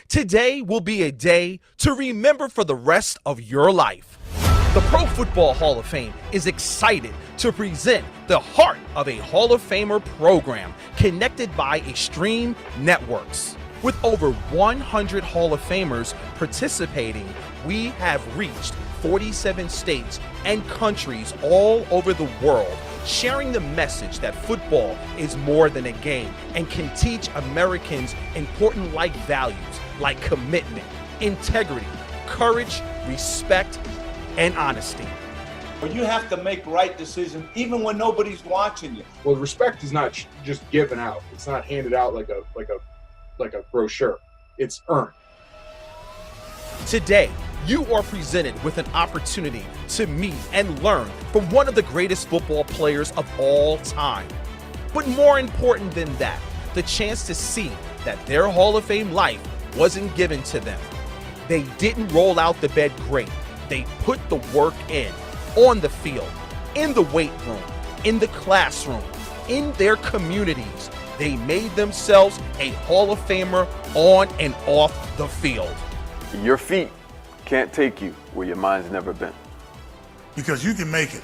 Today will be a day to remember for the rest of your life. The Pro Football Hall of Fame is excited to present the heart of a Hall of Famer program connected by Extreme Networks. With over 100 Hall of Famers participating, we have reached 47 states and countries all over the world, sharing the message that football is more than a game and can teach Americans important life values like commitment, integrity, courage, respect, and honesty. But you have to make right decisions even when nobody's watching you. Well, respect is not just given out. It's not handed out like a brochure. It's earned. Today, you are presented with an opportunity to meet and learn from one of the greatest football players of all time. But more important than that, the chance to see that their Hall of Fame life wasn't given to them. They didn't roll out the bed great. They put the work in, on the field, in the weight room, in the classroom, in their communities. They made themselves a Hall of Famer on and off the field. Your feet can't take you where your mind's never been. Because you can make it,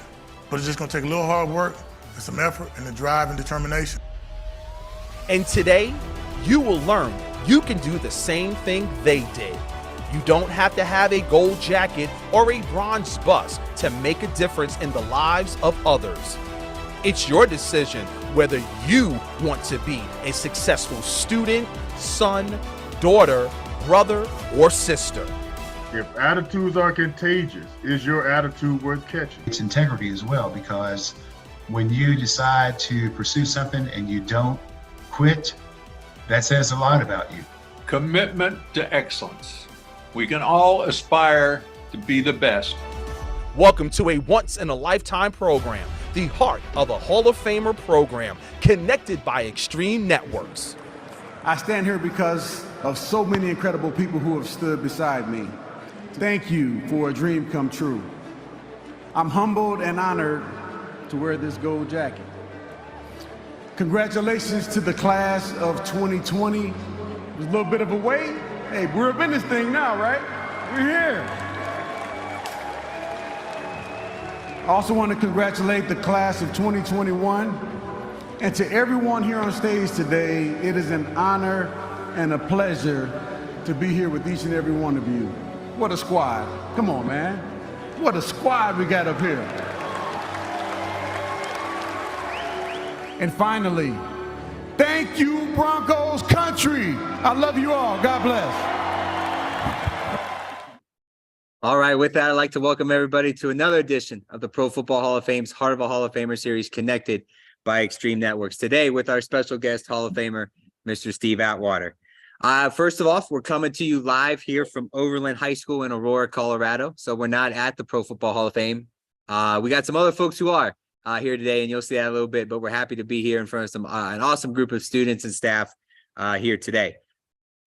but it's just gonna take a little hard work and some effort and the drive and determination. And today, you will learn you can do the same thing they did. You don't have to have a gold jacket or a bronze bust to make a difference in the lives of others. It's your decision whether you want to be a successful student, son, daughter, brother, or sister. If attitudes are contagious, is your attitude worth catching? It's integrity as well, because when you decide to pursue something and you don't quit, that says a lot about you. Commitment to excellence. We can all aspire to be the best. Welcome to a once-in-a-lifetime program, the heart of a Hall of Famer program, connected by Extreme Networks. I stand here because of so many incredible people who have stood beside me. Thank you for a dream come true. I'm humbled and honored to wear this gold jacket. Congratulations to the class of 2020. It was a little bit of a wait. Hey, we're up in this thing now, right? We're here. I also want to congratulate the class of 2021. And to everyone here on stage today, it is an honor and a pleasure to be here with each and every one of you. What a squad. Come on, man. What a squad we got up here. And finally, thank you, Broncos country. I love you all. God bless. All right, with that, I'd like to welcome everybody to another edition of the Pro Football Hall of Fame's Heart of a Hall of Famer series, connected by Extreme Networks. Today with our special guest, Hall of Famer, Mr. Steve Atwater. First of all, we're coming to you live here from Overland High School in Aurora, Colorado. So we're not at the Pro Football Hall of Fame. We got some other folks who are here today, and you'll see that in a little bit, but we're happy to be here in front of some an awesome group of students and staff here today.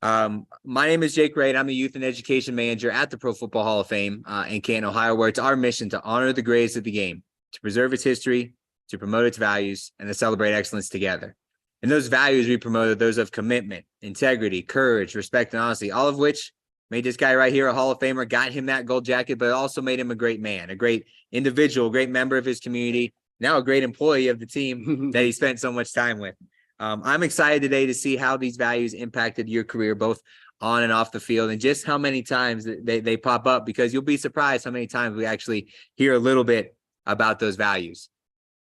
My name is Jake Ray, and I'm the Youth and Education Manager at the Pro Football Hall of Fame in Canton, Ohio, where it's our mission to honor the greatest of the game, to preserve its history, to promote its values, and to celebrate excellence together. And those values we promote are those of commitment, integrity, courage, respect, and honesty, all of which made this guy right here a Hall of Famer, got him that gold jacket, but also made him a great man, a great individual, a great member of his community, now a great employee of the team that he spent so much time with. I'm excited today to see how these values impacted your career, both on and off the field, and just how many times they pop up, because you'll be surprised how many times we actually hear a little bit about those values.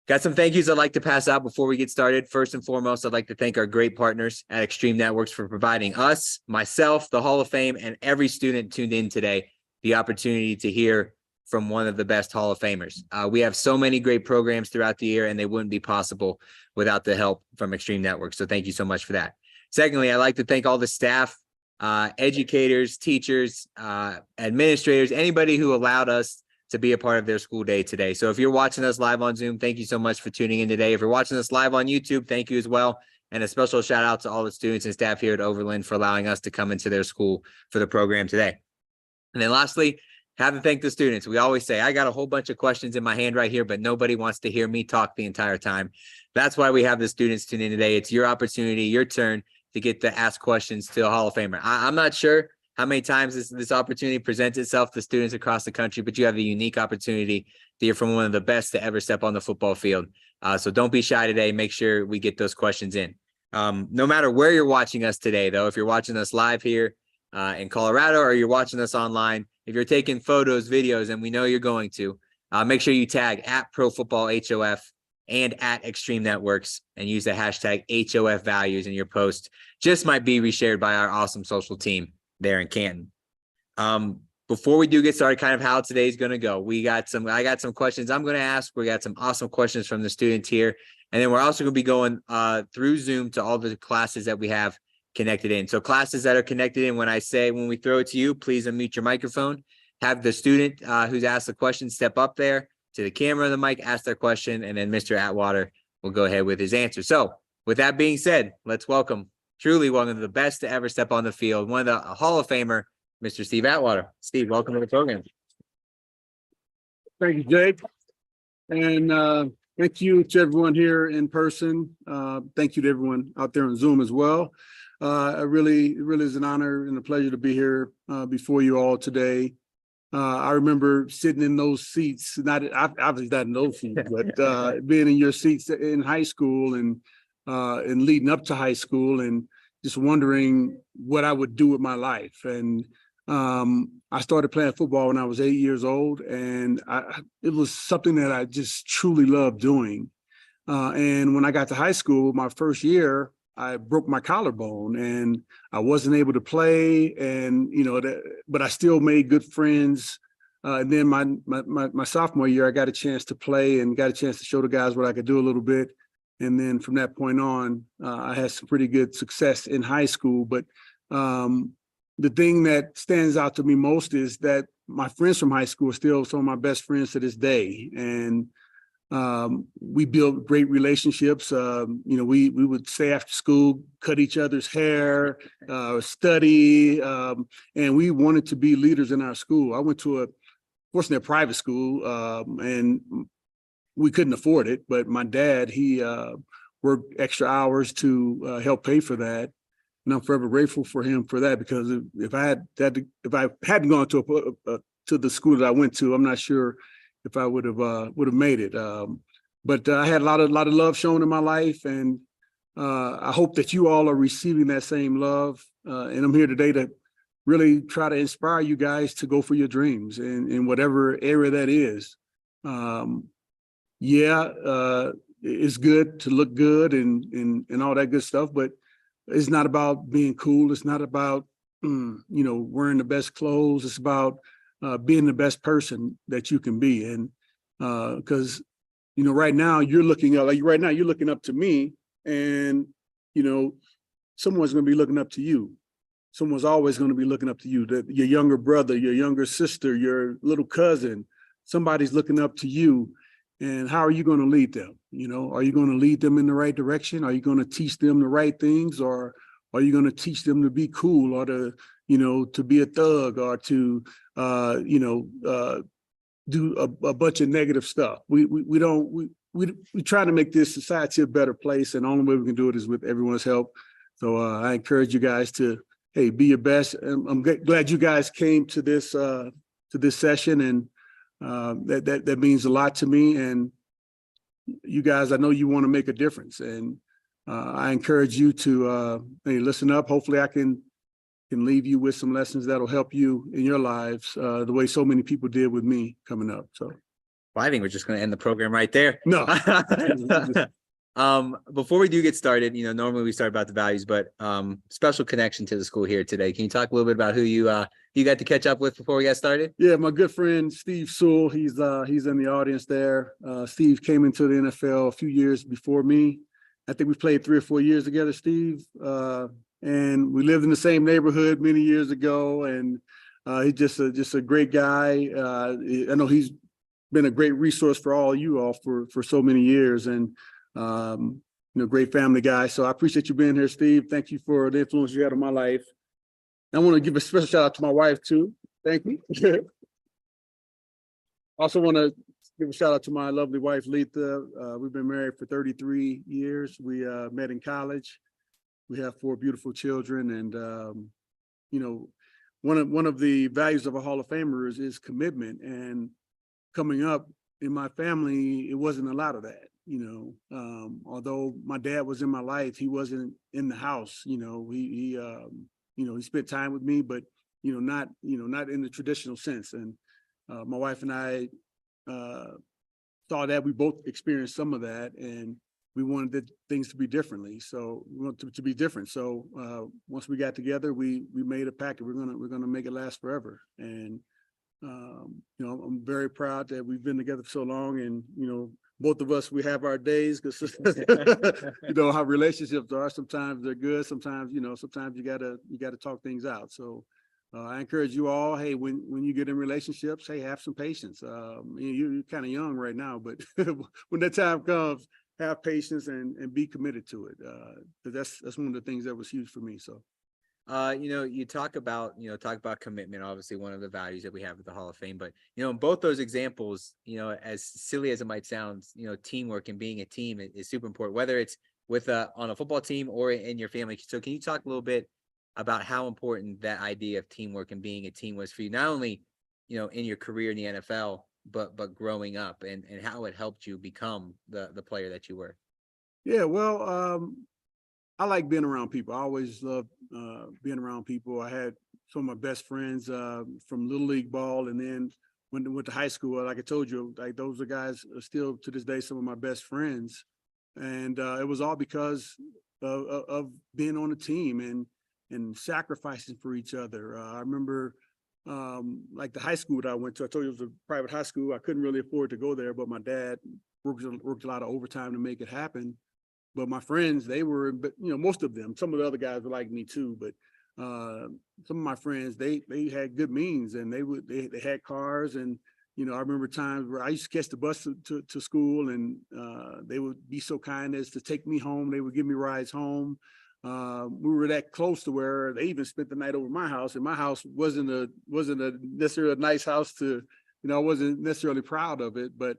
Got some thank yous I'd like to pass out before we get started. First and foremost, I'd like to thank our great partners at Extreme Networks for providing us, myself, the Hall of Fame, and every student tuned in today the opportunity to hear from one of the best Hall of Famers. We have so many great programs throughout the year, and they wouldn't be possible without the help from Extreme Networks. So thank you so much for that. Secondly, I'd like to thank all the staff, educators, teachers, administrators, anybody who allowed us to be a part of their school day today. So if you're watching us live on Zoom, thank you so much for tuning in today. If you're watching us live on YouTube, thank you as well. And a special shout out to all the students and staff here at Overland for allowing us to come into their school for the program today. And then lastly, have to thank the students. We always say, I got a whole bunch of questions in my hand right here, but nobody wants to hear me talk the entire time. That's why we have the students tune in today. It's your opportunity, your turn to get to ask questions to a Hall of Famer. I'm not sure how many times this opportunity presents itself to students across the country, but you have the unique opportunity to hear from one of the best to ever step on the football field. So don't be shy today. Make sure we get those questions in. No matter where you're watching us today, though, if you're watching us live here in Colorado or you're watching us online, if you're taking photos, videos, and we know you're going to, make sure you tag at Pro Football HOF and at Extreme Networks and use the hashtag HOF values in your post. Just might be reshared by our awesome social team there in Canton. Before we do get started, kind of how today's going to go, I got some questions I'm going to ask. We got some awesome questions from the students here. And then we're also going to be going through Zoom to all the classes that we have connected in. So classes that are connected in, when we throw it to you, please unmute your microphone. Have the student who's asked the question step up there to the camera of the mic, ask their question, and then Mr. Atwater will go ahead with his answer. So with that being said, let's truly welcome the best to ever step on the field, one of the Hall of Famer, Mr. Steve Atwater. Steve, welcome to the program. Thank you, Jake. And thank you to everyone here in person. Thank you to everyone out there on Zoom as well. It really is an honor and a pleasure to be here before you all today. I remember sitting in those seats, obviously not in those seats, but being in your seats in high school and leading up to high school and just wondering what I would do with my life. And I started playing football when I was 8 years old, and it was something that I just truly loved doing. And when I got to high school, my first year, I broke my collarbone and I wasn't able to play, and but I still made good friends. And then my sophomore year, I got a chance to play and got a chance to show the guys what I could do a little bit. And then from that point on, I had some pretty good success in high school. But the thing that stands out to me most is that my friends from high school are still some of my best friends to this day. And we built great relationships. We would stay after school, cut each other's hair, study, and we wanted to be leaders in our school. I went to fortunately a private school, and we couldn't afford it, but my dad, he worked extra hours to help pay for that. And I'm forever grateful for him for that, because if I hadn't gone to the school that I went to, I'm not sure if I would have made it. But I had a lot of love shown in my life, and I hope that you all are receiving that same love. And I'm here today to really try to inspire you guys to go for your dreams in whatever area that is. It's good to look good and all that good stuff, but it's not about being cool. It's not about wearing the best clothes. It's about being the best person that you can be. And because right now you're looking up to me, and someone's going to be looking up to you. Someone's always going to be looking up to you. Your younger brother, your younger sister, your little cousin, somebody's looking up to you. And how are you going to lead them? Are you going to lead them in the right direction? Are you going to teach them the right things, or are you going to teach them to be cool, or to be a thug, or to do a bunch of negative stuff? We try to make this society a better place, and the only way we can do it is with everyone's help. So I encourage you guys to, hey, be your best. I'm glad you guys came to this session, and that means a lot to me. And you guys, I know you want to make a difference, and I encourage you to listen up. Hopefully I can leave you with some lessons that'll help you in your lives, the way so many people did with me coming up. So, well, I think we're just going to end the program right there. No. Before we do get started, normally we start about the values, but special connection to the school here today. Can you talk a little bit about who you got to catch up with before we got started? Yeah, my good friend Steve Sewell. He's in the audience there. Steve came into the NFL a few years before me. I think we played 3 or 4 years together, Steve. And we lived in the same neighborhood many years ago. And he's just a great guy. I know he's been a great resource for all you all for so many years. And great family guy. So I appreciate you being here, Steve. Thank you for the influence you had on my life. I want to give a special shout out to my wife too. Thank you. Also want to give a shout out to my lovely wife, Letha. We've been married for 33 years. We met in college. we have 4 beautiful children, and you know, one of the values of a Hall of Famer is commitment. And coming up in my family, it wasn't a lot of that. Although my dad was in my life, he wasn't in the house. He spent time with me, but not in the traditional sense. And my wife and I saw that. We both experienced some of that, and we wanted things to be differently. So we want to be different. So once we got together, we made a pact. We're gonna make it last forever. And I'm very proud that we've been together for so long. And both of us, we have our days, because how relationships are. Sometimes they're good. Sometimes sometimes you gotta talk things out. So I encourage you all, hey, when you get in relationships, hey, have some patience. You're kind of young right now, but when that time comes, have patience and be committed to it. Because that's one of the things that was huge for me. So, you talk about commitment, obviously one of the values that we have at the Hall of Fame. But in both those examples, as silly as it might sound, teamwork and being a team is super important, whether it's with on a football team or in your family. So can you talk a little bit about how important that idea of teamwork and being a team was for you, not only in your career in the NFL, but growing up, and how it helped you become the player that you were? Yeah, well, I like being around people. I always loved being around people. I had some of my best friends from Little League ball, and then when I went to high school, like I told you, like those are guys are still to this day some of my best friends, and it was all because of being on a team and sacrificing for each other. I remember like the high school that I went to. I told you it was a private high school. I couldn't really afford to go there, but my dad worked a lot of overtime to make it happen. But my friends, they were, most of them, some of the other guys were like me too, but some of my friends, they had good means, and they had cars. And I remember times where I used to catch the bus to school, and they would be so kind as to take me home. They would give me rides home. We were that close to where they even spent the night over my house, and my house wasn't necessarily a nice house to, I wasn't necessarily proud of it, but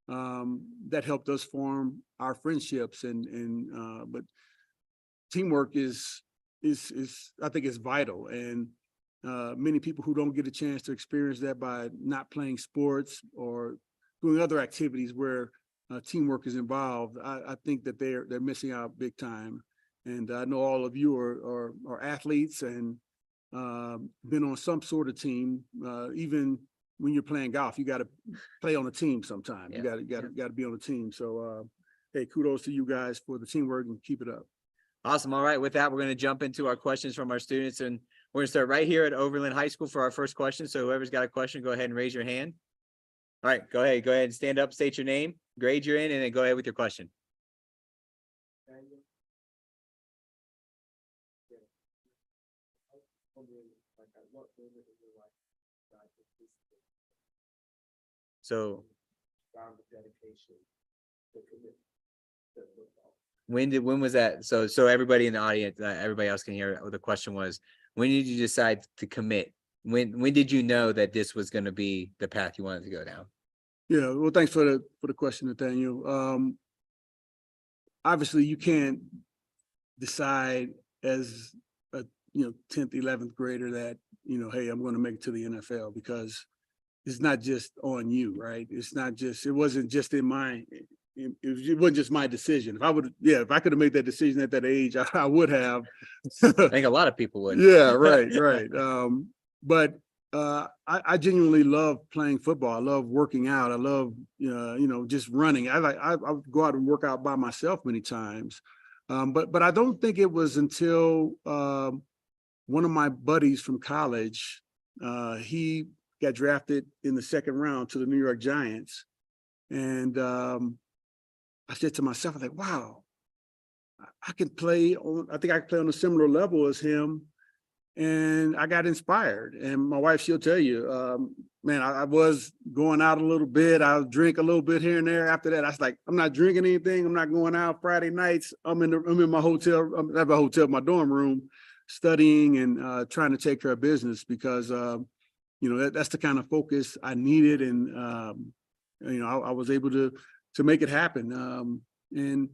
that helped us form our friendships. But teamwork is I think it's vital. And many people who don't get a chance to experience that by not playing sports or doing other activities where teamwork is involved, I think that they're missing out big time. And I know all of you are athletes and been on some sort of team. Even when you're playing golf, you got to play on a team sometimes. Yeah. You got to be on a team. So hey, kudos to you guys for the teamwork, and keep it up. Awesome. All right. With that, we're going to jump into our questions from our students, and we're going to start right here at Overland High School for our first question. So whoever's got a question, go ahead and raise your hand. All right, go ahead and stand up, state your name, grade you're in, and then go ahead with your question. So when was that? So everybody in the audience, everybody else can hear what the question was. When did you decide to commit? When did you know that this was going to be the path you wanted to go down? Yeah, well, thanks for the question, Nathaniel. Obviously, you can't decide as a 10th, 11th grader that hey, I'm going to make it to the NFL, because it's not just on you, right? It wasn't just in my. It wasn't just my decision. If I could have made that decision at that age, I would have. I think a lot of people would. Yeah, right. But I genuinely love playing football. I love working out. I love just running. I would go out and work out by myself many times. But I don't think it was until one of my buddies from college, he got drafted in the second round to the New York Giants, and I said to myself, I was like, wow, I think I can play on a similar level as him. And I got inspired. And my wife, she'll tell you, man, I was going out a little bit. I'll drink a little bit here and there. After that, I was like, I'm not drinking anything. I'm not going out Friday nights. I'm in my hotel. I have a hotel, my dorm room, studying and trying to take care of business, because that's the kind of focus I needed. And I was able to make it happen. And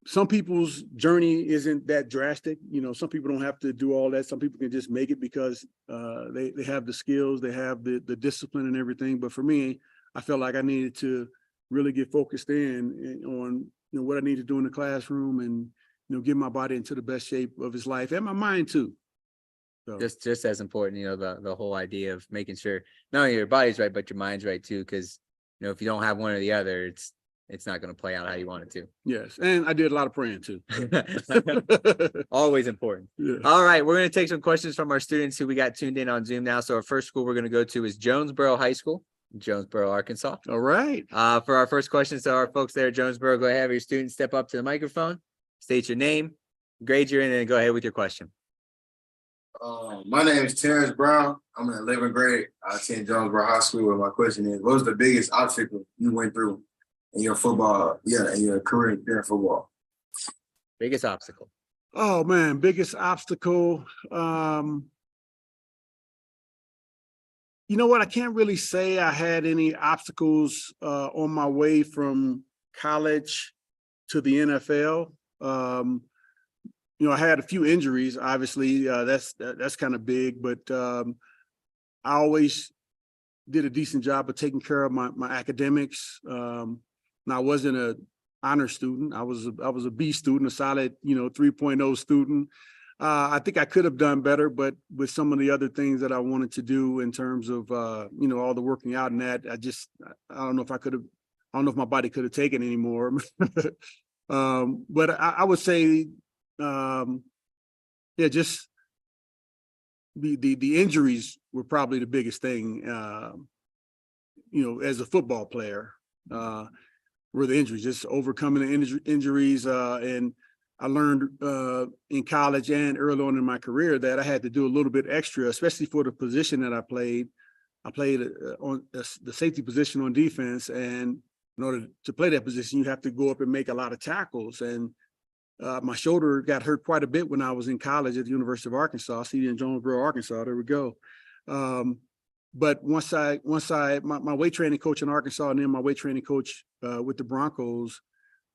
some people's journey isn't that drastic. You know, some people don't have to do all that. Some people can just make it because they have the skills, they have the discipline and everything. But for me, I felt like I needed to really get focused in on, you know, what I need to do in the classroom and, you know, get my body into the best shape of his life and my mind too. So. Just as important, you know, the whole idea of making sure not only your body's right, but your mind's right too. Because, you know, if you don't have one or the other, it's not going to play out how you want it to. Yes, and I did a lot of praying too. Always important. Yeah. All right, we're going to take some questions from our students who we got tuned in on Zoom now. So our first school we're going to go to is Jonesboro High School, Jonesboro, Arkansas. All right. For our first question, so our folks there at Jonesboro, go ahead, have your students step up to the microphone, state your name, grade you're in, and then go ahead with your question. My name is Terrence Brown. I'm in 11th grade. I attend Jonesboro High School. And my question is, what was the biggest obstacle you went through in your football, in your career during football? Biggest obstacle. Oh man, biggest obstacle. You know what? I can't really say I had any obstacles on my way from college to the NFL. You know, I had a few injuries, obviously, that's kind of big, but I always did a decent job of taking care of my academics. And I wasn't an honor student. I was a B student, a solid, 3.0 student. I think I could have done better, but with some of the other things that I wanted to do in terms of, all the working out and that, I don't know if I could have, I don't know if my body could have taken anymore. But I would say, just the injuries were probably the biggest thing, as a football player, were the injuries, just overcoming the injuries. And I learned in college and early on in my career that I had to do a little bit extra, especially for the position that I played. I played on the safety position on defense. And in order to play that position, you have to go up and make a lot of tackles. And my shoulder got hurt quite a bit when I was in college at the University of Arkansas, CD in Jonesboro, Arkansas. There we go. But once my weight training coach in Arkansas and then my weight training coach with the Broncos,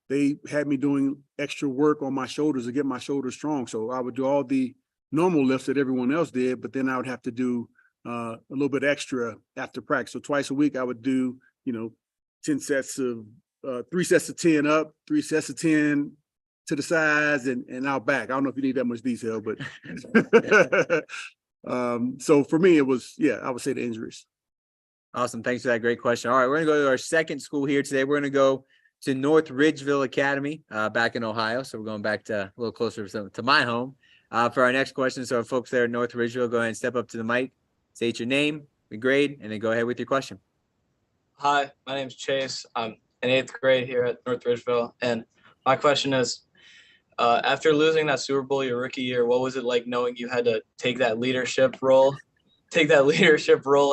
they had me doing extra work on my shoulders to get my shoulders strong. So I would do all the normal lifts that everyone else did, but then I would have to do a little bit extra after practice. So twice a week I would do, 10 sets of 3 sets of 10 up, 3 sets of 10 to the sides and out back. I don't know if you need that much detail, but so for me, it was, I would say the injuries. Awesome. Thanks for that great question. All right, we're going to go to our second school here today. We're going to go to North Ridgeville Academy back in Ohio. So we're going back to a little closer to my home for our next question. So folks there at North Ridgeville, go ahead and step up to the mic, state your name, the grade, and then go ahead with your question. Hi, my name is Chase. I'm in 8th grade here at North Ridgeville. And my question is, after losing that Super Bowl your rookie year, what was it like knowing you had to take that leadership role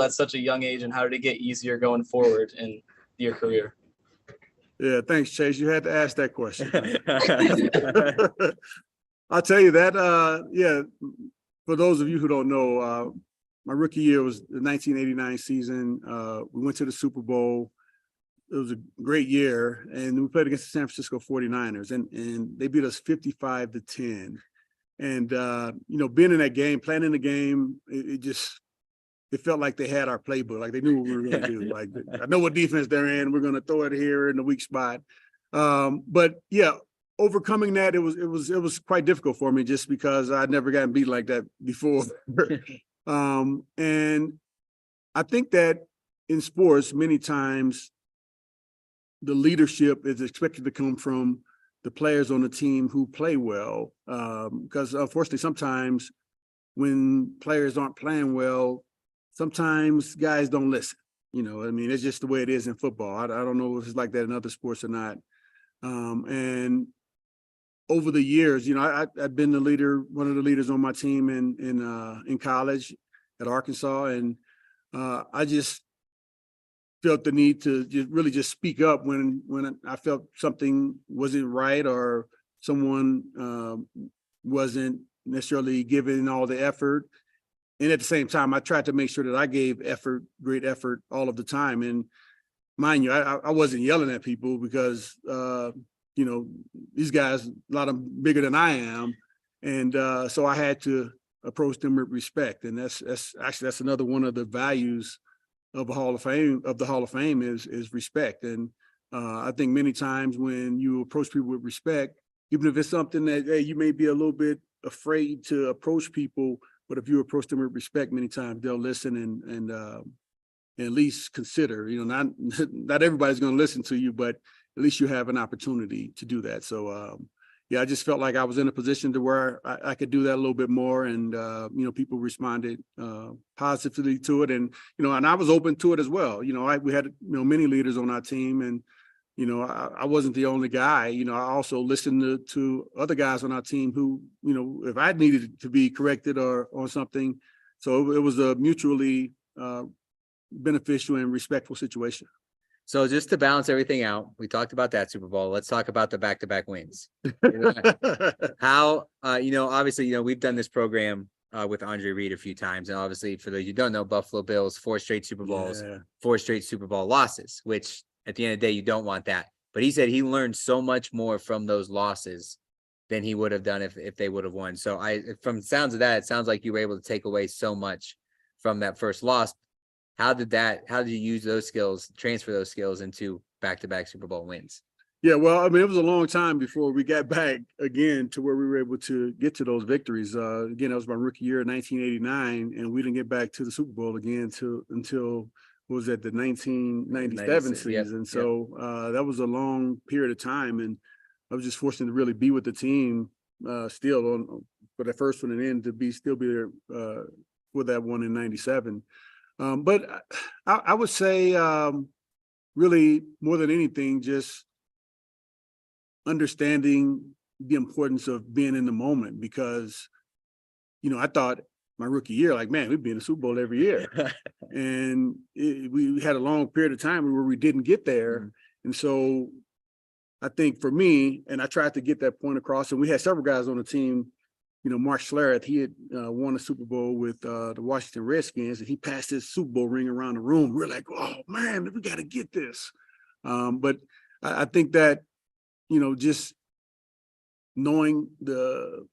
at such a young age, and how did it get easier going forward in your career? Yeah, thanks, Chase. You had to ask that question. I'll tell you that, for those of you who don't know, my rookie year was the 1989 season. We went to the Super Bowl. It was a great year, and we played against the San Francisco 49ers, and they beat us 55-10. And, being in that game, playing in the game, it felt like they had our playbook, like they knew what we were going to do. Like, I know what defense they're in. We're going to throw it here in the weak spot. But overcoming that, it was quite difficult for me just because I'd never gotten beat like that before. And I think that in sports, many times, the leadership is expected to come from the players on the team who play well. Because unfortunately, sometimes when players aren't playing well, sometimes guys don't listen. It's just the way it is in football. I don't know if it's like that in other sports or not. And over the years, I've been the leader, one of the leaders on my team in college at Arkansas. And I just felt the need to just speak up when I felt something wasn't right or someone wasn't necessarily giving all the effort. And at the same time, I tried to make sure that I gave great effort all of the time. And mind you, I wasn't yelling at people because these guys, a lot of them bigger than I am. And so I had to approach them with respect. And that's another one of the values of the Hall of Fame is respect. And I think many times when you approach people with respect, even if it's something that, hey, you may be a little bit afraid to approach people, but if you approach them with respect, many times they'll listen and at least consider. Not everybody's going to listen to you, but at least you have an opportunity to do that. So I just felt like I was in a position to where I could do that a little bit more, and people responded positively to it, and and I was open to it as well. We had many leaders on our team, and I wasn't the only guy. I also listened to other guys on our team who, if I needed to be corrected or on something. So it was a mutually beneficial and respectful situation. So just to balance everything out, we talked about that Super Bowl. Let's talk about the back-to-back wins. How, obviously, we've done this program with Andre Reed a few times. And obviously, for those you don't know, Buffalo Bills, 4 straight Super Bowls, 4 straight Super Bowl losses, which at the end of the day, you don't want that. But he said he learned so much more from those losses than he would have done if they would have won. So from the sounds of that, it sounds like you were able to take away so much from that first loss. How did you use those skills, transfer those skills into back-to-back Super Bowl wins? Yeah, well, I mean, it was a long time before we got back again to where we were able to get to those victories. Again, that was my rookie year in 1989, and we didn't get back to the Super Bowl again until what was that, the 1997 season. So that was a long period of time, and I was just fortunate to really be with the team still for the first one, and then to still be there for that one in 97. But I would say really more than anything, just understanding the importance of being in the moment, because, I thought my rookie year, like, man, we'd be in the Super Bowl every year. And we had a long period of time where we didn't get there. Mm-hmm. And so I think for me, and I tried to get that point across, and we had several guys on the team. Mark Schlereth, he had won a Super Bowl with the Washington Redskins, and he passed his Super Bowl ring around the room. We're like, oh man, we got to get this. But I think that, just knowing the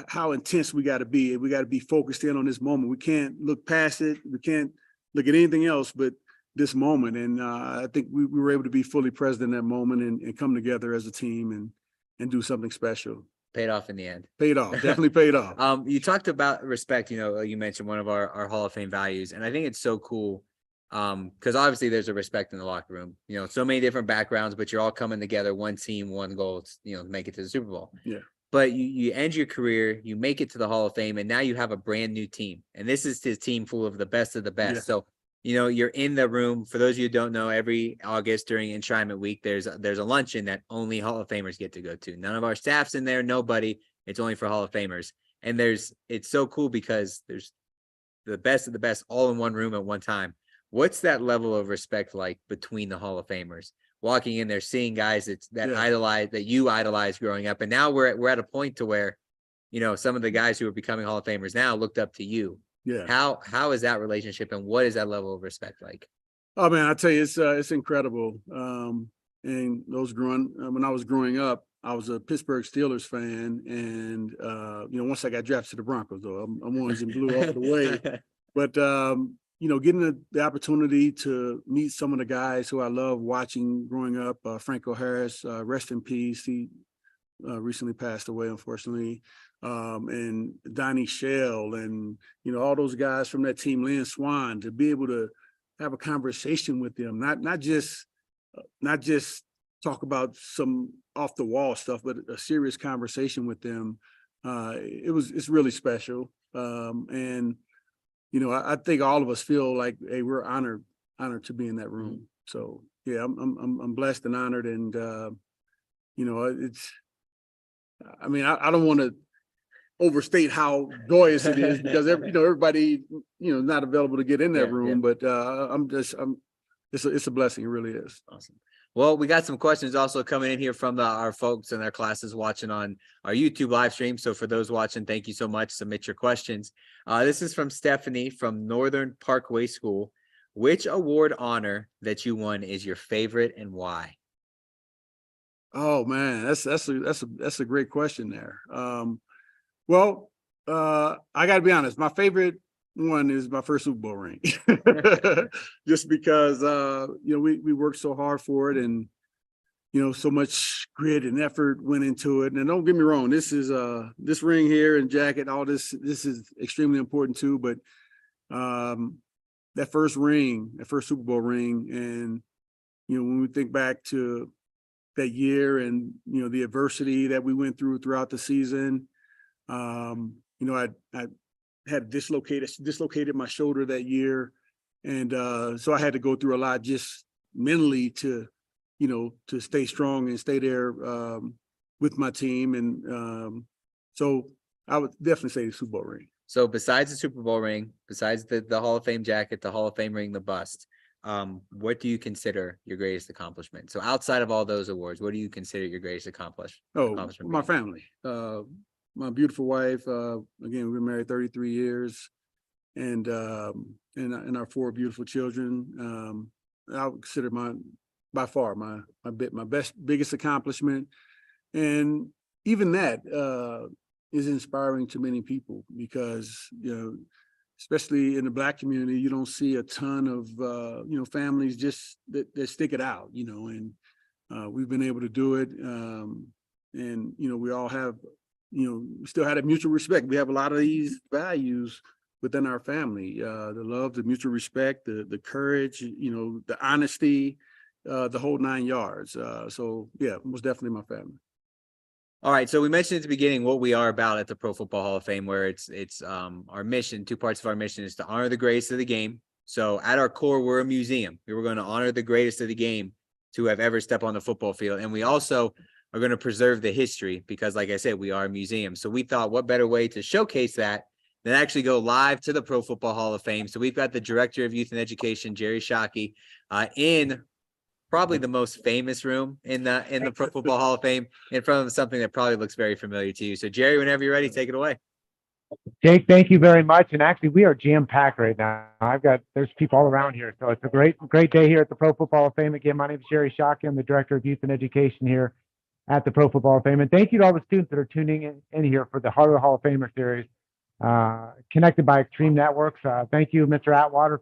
how intense we got to be focused in on this moment. We can't look past it. We can't look at anything else but this moment. And I think we were able to be fully present in that moment and come together as a team and do something special. Paid off in the end. Paid off, definitely paid off. You talked about respect, you mentioned one of our Hall of Fame values, and I think it's so cool because obviously there's a respect in the locker room, so many different backgrounds, but you're all coming together, one team, one goal, to make it to the Super Bowl. Yeah. But you end your career, you make it to the Hall of Fame, and now you have a brand new team, and this is his team full of the best of the best. Yeah. So, you're in the room. For those of you who don't know, every August during Enshrinement Week, there's a luncheon that only Hall of Famers get to go to. None of our staff's in there, nobody. It's only for Hall of Famers. And it's so cool because there's the best of the best all in one room at one time. What's that level of respect like between the Hall of Famers? Walking in there, seeing guys that you idolized growing up, and now we're at a point to where, some of the guys who are becoming Hall of Famers now looked up to you. Yeah. How is that relationship, and what is that level of respect like? Oh man, I tell you, it's incredible. And when I was growing up, I was a Pittsburgh Steelers fan, and once I got drafted to the Broncos, though, I'm orange and blue all the way. But getting the opportunity to meet some of the guys who I love watching growing up, Franco Harris, rest in peace. He recently passed away, unfortunately. And Donnie Shell and, all those guys from that team, Lynn Swan, to be able to have a conversation with them, not just talk about some off the wall stuff, but a serious conversation with them. It's really special. And, I think all of us feel like, hey, we're honored to be in that room. Mm-hmm. So yeah, I'm blessed and honored. And, I don't want to overstate how joyous it is because everybody not available to get in that room, but it's a blessing. It really is. Awesome. Well, we got some questions also coming in here from our folks and their classes watching on our YouTube live stream. So for those watching, thank you so much. Submit your questions. This is from Stephanie from Northern Parkway School. Which award honor that you won is your favorite and why? Oh man, that's a great question there. Well, I got to be honest. My favorite one is my first Super Bowl ring, just because we worked so hard for it, and so much grit and effort went into it. And don't get me wrong, this ring here and jacket, all this is extremely important too. But that first Super Bowl ring, and when we think back to that year and the adversity that we went throughout the season, I had dislocated my shoulder that year, and so I had to go through a lot just mentally to stay strong and stay there with my team. And so I would definitely say the Super Bowl ring. So besides the Super Bowl ring, besides the Hall of Fame jacket, the Hall of Fame ring, the bust, what do you consider your greatest accomplishment? So outside of all those awards, what do you consider your greatest accomplishment? My family, my beautiful wife. Again, we've been married 33 years, and our 4 beautiful children. I would consider by far my biggest accomplishment, and even that is inspiring to many people, because especially in the Black community, you don't see a ton of families just that stick it out, and we've been able to do it, and we all have we still had a mutual respect. We have a lot of these values within our family: the love, the mutual respect, the courage, the honesty, the whole 9 yards. So yeah, most definitely my family. All right. So we mentioned at the beginning what we are about at the Pro Football Hall of Fame, where it's our mission. 2 parts of our mission is to honor the greatest of the game. So at our core, we're a museum. We were going to honor the greatest of the game to have ever stepped on the football field. And we also are going to preserve the history, because like I said, we are a museum. So we thought, what better way to showcase that than actually go live to the Pro Football Hall of Fame. So we've got the Director of Youth and Education, Jerry Shockey, in probably the most famous room in the Pro Football Hall of Fame, in front of something that probably looks very familiar to you. So Jerry, whenever you're ready, take it away. Jake, thank you very much. And actually, we are jam-packed right now. There's people all around here. So it's a great day here at the Pro Football Hall of Fame. Again, my name is Jerry Shockey. I'm the Director of Youth and Education here at the Pro Football Hall of Fame. And thank you to all the students that are tuning in here for the Heart of the Hall of Famer series, connected by Extreme Networks. Thank you, Mr. Atwater,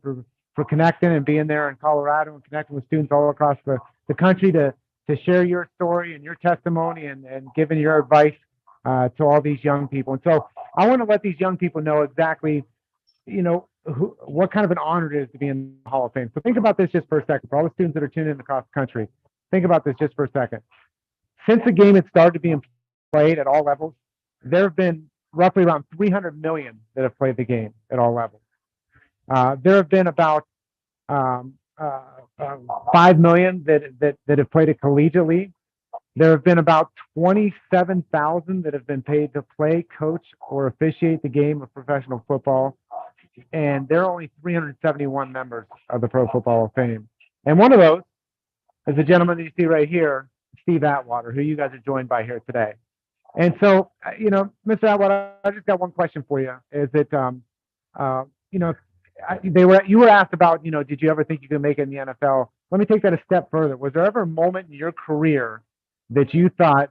for connecting and being there in Colorado and connecting with students all across the country to share your story and your testimony and giving your advice to all these young people. And so I want to let these young people know exactly, what kind of an honor it is to be in the Hall of Fame. So think about this just for a second. For all the students that are tuning in across the country, think about this just for a second. Since the game had started being played at all levels, there have been roughly around 300 million that have played the game at all levels. There have been about 5 million that have played it collegiately. There have been about 27,000 that have been paid to play, coach, or officiate the game of professional football. And there are only 371 members of the Pro Football Hall of Fame. And one of those is the gentleman that you see right here, Steve Atwater, who you guys are joined by here today. And so, Mr. Atwater, I just got one question for you. Is that, you were asked about, did you ever think you could make it in the NFL? Let me take that a step further. Was there ever a moment in your career that you thought,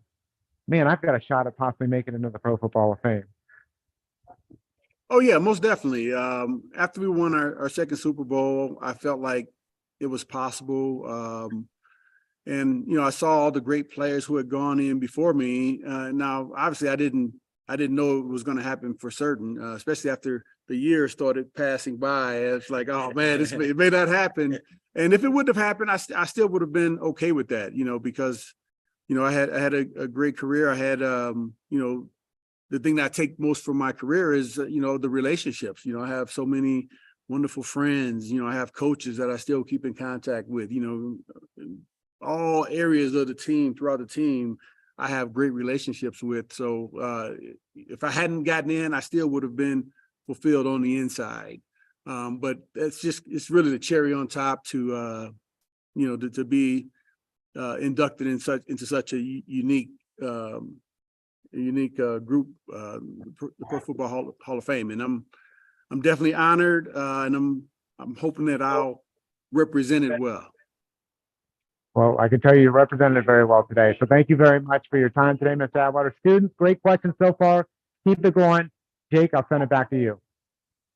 man, I've got a shot at possibly making it into the Pro Football Hall of Fame? Oh yeah, most definitely. After we won our second Super Bowl, I felt like it was possible. And I saw all the great players who had gone in before me. Now, obviously, I didn't know it was going to happen for certain, especially after the year started passing by. It's like, oh man, it may not happen. And if it wouldn't have happened, I still would have been okay with that, because I had a great career. I had the thing that I take most from my career is the relationships. I have so many wonderful friends. I have coaches that I still keep in contact with. All areas of the team, throughout the team, I have great relationships with. So if I hadn't gotten in, I still would have been fulfilled on the inside. But it's really the cherry on top to be inducted into such a unique group, the Pro Football Hall of Fame. And I'm definitely honored, and I'm hoping that I'll represent it well. Well, I can tell you represented it very well today. So thank you very much for your time today, Mr. Atwater. Students, great questions so far. Keep it going. Jake, I'll send it back to you.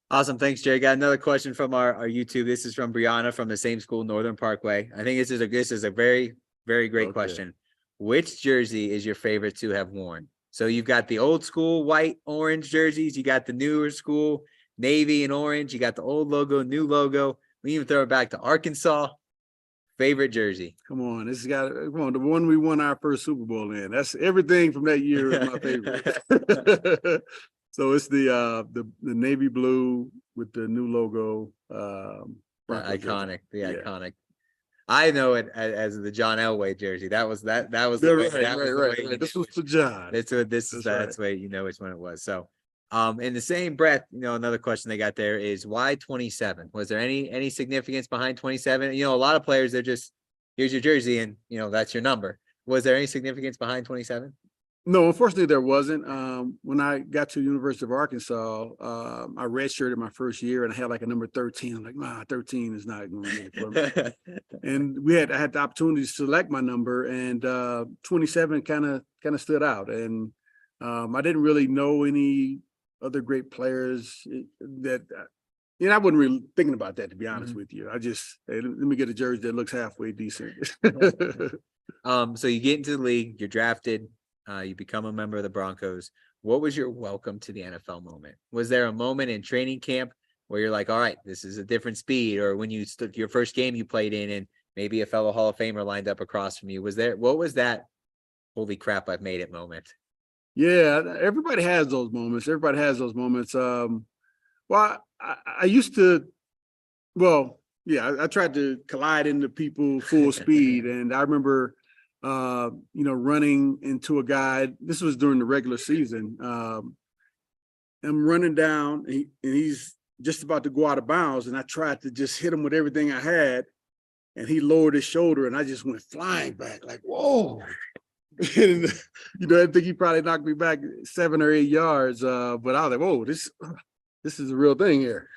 Awesome. Thanks, Jerry. Got another question from our YouTube. This is from Brianna from the same school, Northern Parkway. I think this is a very, very great question. Which jersey is your favorite to have worn? So you've got the old school white, orange jerseys. You got the newer school, navy and orange. You got the old logo, new logo. We even throw it back to Arkansas. Favorite jersey? Come on, the one we won our first Super Bowl in. That's everything from that year is my favorite. So it's the navy blue with the new logo. Iconic, Yeah. iconic. I know it as the John Elway jersey. That was the way. Right. This was for John. That's the way you know which one it was. So, in the same breath, another question they got there is why 27? Was there any significance behind 27? A lot of players, they're just, here's your jersey and that's your number. Was there any significance behind 27? No, unfortunately there wasn't. When I got to University of Arkansas, I redshirted my first year and I had like a number 13. I'm like, 13 is not going to be for me. And I had the opportunity to select my number, and 27 kind of stood out. And I didn't really know any other great players that, I wasn't really thinking about that, to be honest with you. I just, hey, let me get a jersey that looks halfway decent. So you get into the league, you're drafted. You become a member of the Broncos. What was your welcome to the NFL moment? Was there a moment in training camp where you're like, all right, this is a different speed? Or when you stood your first game you played in and maybe a fellow Hall of Famer lined up across from you? What was that holy crap, I've made it moment? Yeah, everybody has those moments. Well, I used to, I tried to collide into people full speed. And I remember running into a guy. This was during the regular season. I'm running down and he's just about to go out of bounds. And I tried to just hit him with everything I had. And he lowered his shoulder and I just went flying back like, whoa. And, I think he probably knocked me back 7 or 8 yards. But I was like, whoa, this is a real thing here.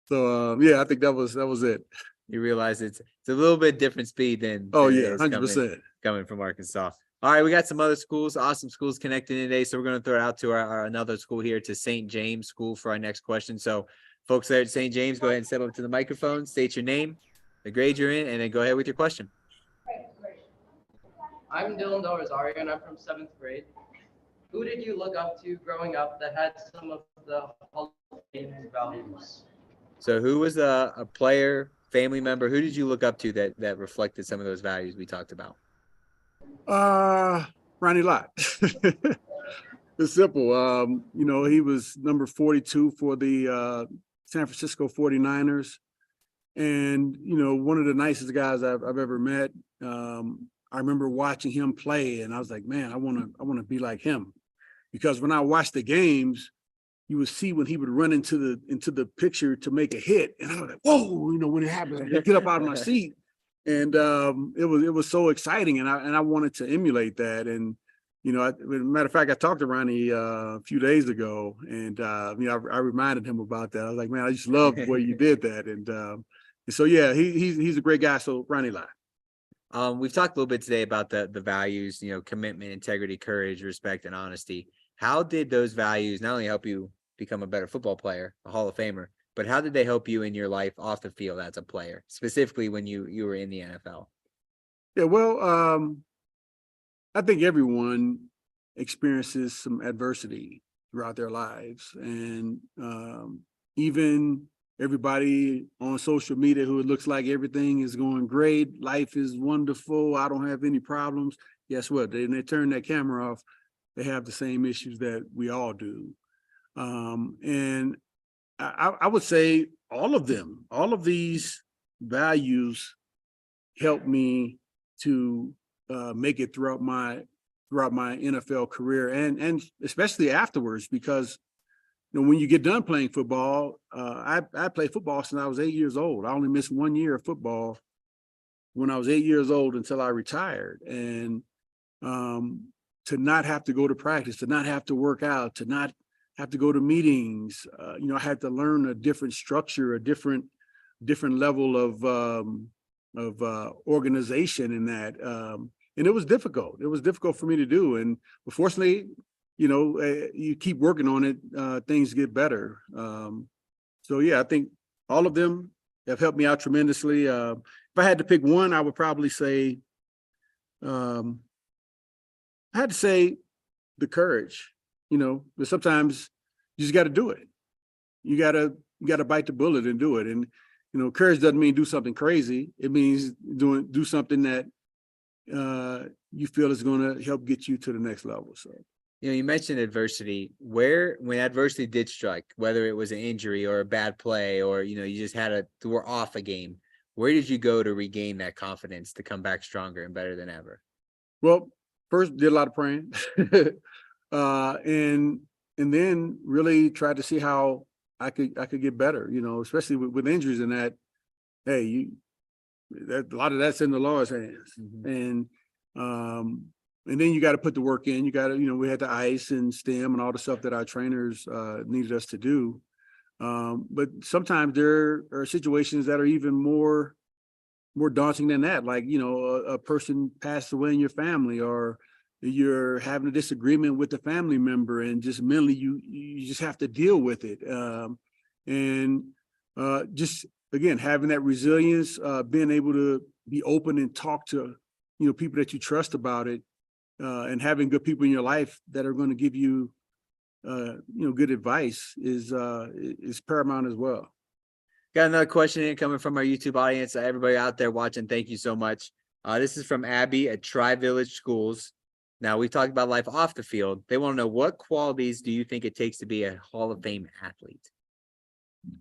So, I think that was it. You realize it's a little bit different speed than 100%. Coming from Arkansas. All right, we got some other schools, awesome schools connected today. So we're going to throw it out to our another school here, to St. James School, for our next question. So folks there at St. James, go ahead and step up to the microphone, state your name, the grade you're in, and then go ahead with your question. I'm Dylan Del Rosario, and I'm from 7th grade. Who did you look up to growing up that had some of the Hall of Fame values? So who was a player, family member? Who did you look up to that reflected some of those values we talked about? Ronnie Lott. It's simple. He was number 42 for the San Francisco 49ers. And, one of the nicest guys I've ever met. I remember watching him play and I was like, man, I want to be like him. Because when I watched the games, you would see when he would run into the picture to make a hit. And I was like, whoa, when it happened, I'd get up out of my seat. And it was so exciting, and I wanted to emulate that. And as a matter of fact, I talked to Ronnie a few days ago, and I reminded him about that. I was like, man, I just love the way you did that. And so he's a great guy. So Ronnie Lott. We've talked a little bit today about the values, commitment, integrity, courage, respect, and honesty. How did those values not only help you become a better football player, a Hall of Famer, but how did they help you in your life off the field as a player, specifically when you were in the NFL? Yeah, well, I think everyone experiences some adversity throughout their lives. And even everybody on social media who it looks like everything is going great, life is wonderful, I don't have any problems. Guess what? They turn that camera off, they have the same issues that we all do. And I would say all of these values helped me to make it throughout my NFL career and especially afterwards, because when you get done playing football, I played football since I was 8 years old. I only missed 1 year of football when I was 8 years old until I retired. And to not have to go to practice, to not have to work out, to not have to go to meetings, I had to learn a different structure, a different level of organization in that. And it was difficult. It was difficult for me to do. But fortunately, you keep working on it, things get better. So yeah, I think all of them have helped me out tremendously. If I had to pick one, I would probably say, I had to say the courage, but sometimes you just got to do it. You got to bite the bullet and do it. And, courage doesn't mean do something crazy. It means do something that you feel is going to help get you to the next level. So, you mentioned adversity. When adversity did strike, whether it was an injury or a bad play, or, you just were off a game, where did you go to regain that confidence to come back stronger and better than ever? Well, first did a lot of praying, and then really tried to see how I could get better. Especially with injuries and that. Hey, a lot of that's in the Lord's hands, and then you got to put the work in. You got to, we had the ice and stem and all the stuff that our trainers needed us to do. But sometimes there are situations that are even more daunting than that. Like, a person passed away in your family, or you're having a disagreement with a family member, and just mentally you just have to deal with it. And just, again, having that resilience, being able to be open and talk to, people that you trust about it, and having good people in your life that are going to give you, good advice is paramount as well. Got another question in coming from our YouTube audience. Everybody out there watching, thank you so much. This is from Abby at Tri-Village Schools. Now, we talked about life off the field. They want to know, what qualities do you think it takes to be a Hall of Fame athlete?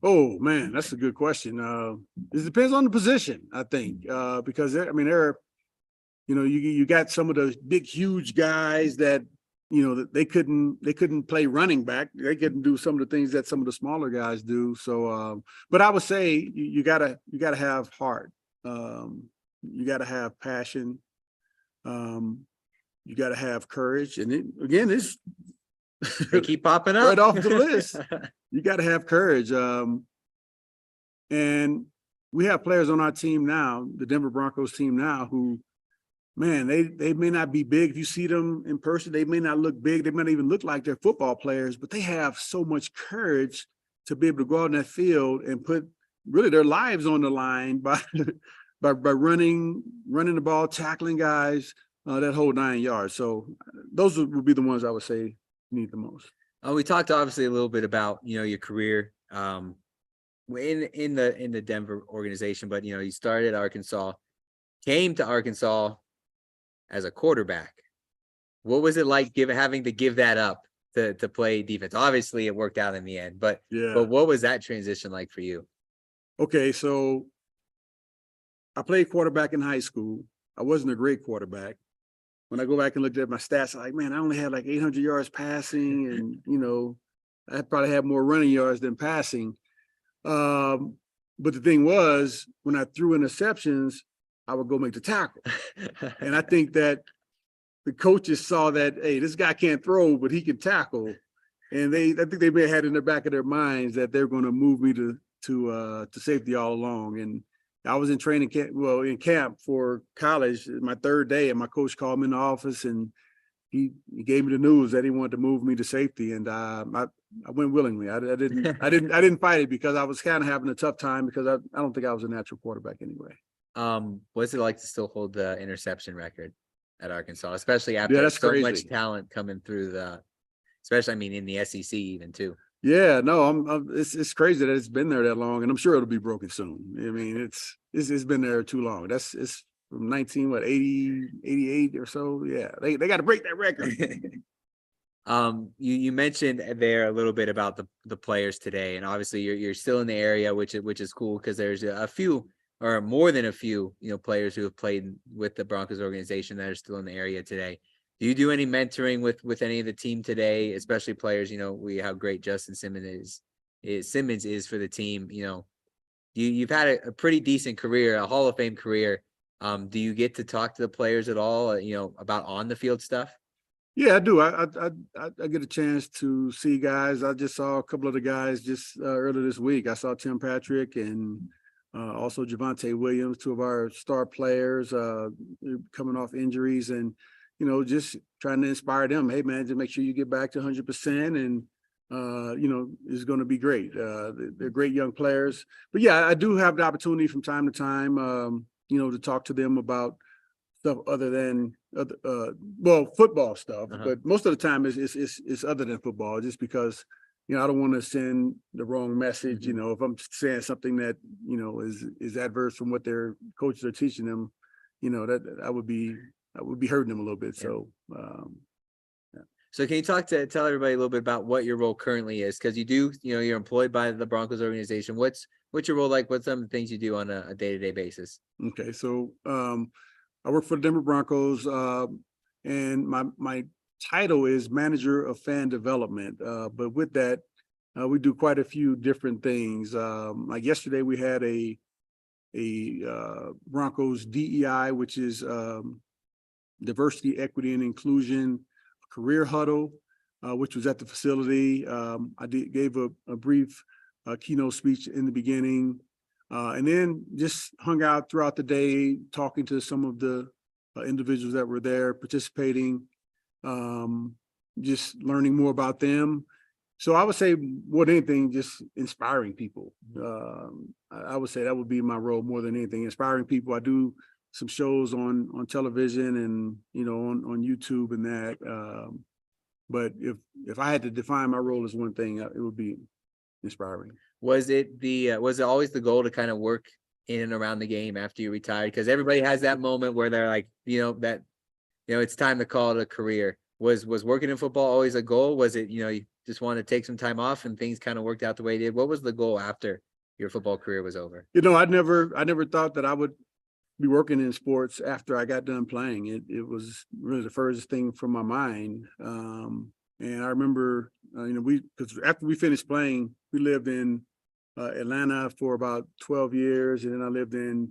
Oh man, that's a good question. It depends on the position, I think, because there are, you got some of those big, huge guys that, that they couldn't play running back. They couldn't do some of the things that some of the smaller guys do. So, but I would say you gotta have heart. You gotta have passion. You gotta have courage. And this they keep popping up right off the list. You got to have courage. And we have players on our team now, the Denver Broncos team now, who, man, they may not be big. If you see them in person, they may not look big. They may not even look like they're football players, but they have so much courage to be able to go out in that field and put really their lives on the line by running the ball, tackling guys, that whole 9 yards. So those would be the ones I would say need the most. We talked obviously a little bit about, your career in the Denver organization, but, you started at Arkansas, came to Arkansas as a quarterback. What was it like having to give that up to play defense? Obviously it worked out in the end, but what was that transition like for you? Okay, so I played quarterback in high school. I wasn't a great quarterback. When I go back and look at my stats, I'm like, man, I only had like 800 yards passing, and I probably had more running yards than passing. But the thing was, when I threw interceptions, I would go make the tackle. And I think that the coaches saw that, hey, this guy can't throw, but he can tackle. And I think they may have had in the back of their minds that they're going to move me to safety all along. And I was in training camp, in camp for college, my third day, and my coach called me in the office, and he gave me the news that he wanted to move me to safety, and I went willingly. I didn't fight it, because I was kind of having a tough time, because I don't think I was a natural quarterback anyway. What's it like to still hold the interception record at Arkansas, especially after so much talent coming through especially in the SEC even too? Yeah, no, it's crazy that it's been there that long, and I'm sure it'll be broken soon. It's been there too long. It's from 88 or so. Yeah, they got to break that record. You mentioned there a little bit about the players today, and obviously you're still in the area, which is cool, because there's a few, or more than a few, players who have played with the Broncos organization that are still in the area today. Do you do any mentoring with any of the team today, especially players? How great Justin Simmons is for the team. You've had a pretty decent career, a Hall of Fame career. Do you get to talk to the players at all, about on the field stuff? Yeah, I do. I get a chance to see guys. I just saw a couple of the guys just earlier this week. I saw Tim Patrick and Also Javonte Williams, two of our star players, coming off injuries, and just trying to inspire them. Hey man, just make sure you get back to 100%, and it's going to be great. They're great young players. But yeah, I do have the opportunity from time to time, to talk to them about stuff other than football stuff. But most of the time it's other than football, just because I don't want to send the wrong message. If I'm saying something that is adverse from what their coaches are teaching them, that I would be hurting them a little bit. So So can you tell everybody a little bit about what your role currently is? Because you're employed by the Broncos organization. What's your role like? What's some of the things you do on a day-to-day basis? Okay, so I work for the Denver Broncos, and my title is manager of fan development. But with that, we do quite a few different things. Like yesterday, we had a Broncos DEI, which is diversity, equity, and inclusion career huddle, which was at the facility. I gave a brief keynote speech in the beginning, and then just hung out throughout the day, talking to some of the individuals that were there participating, just learning more about them. So I would say more than anything, just inspiring people. I would say that would be my role more than anything, inspiring people. I do some shows on television and on YouTube and that. But if I had to define my role as one thing, it would be inspiring. Was it always the goal to kind of work in and around the game after you retired? Because everybody has that moment where they're like, it's time to call it a career. Was working in football always a goal? Was it, you just wanted to take some time off and things kind of worked out the way it did? What was the goal after your football career was over? I never thought that I would be working in sports after I got done playing. It was really the furthest thing from my mind. And I remember, because after we finished playing, we lived in Atlanta for about 12 years. And then I lived in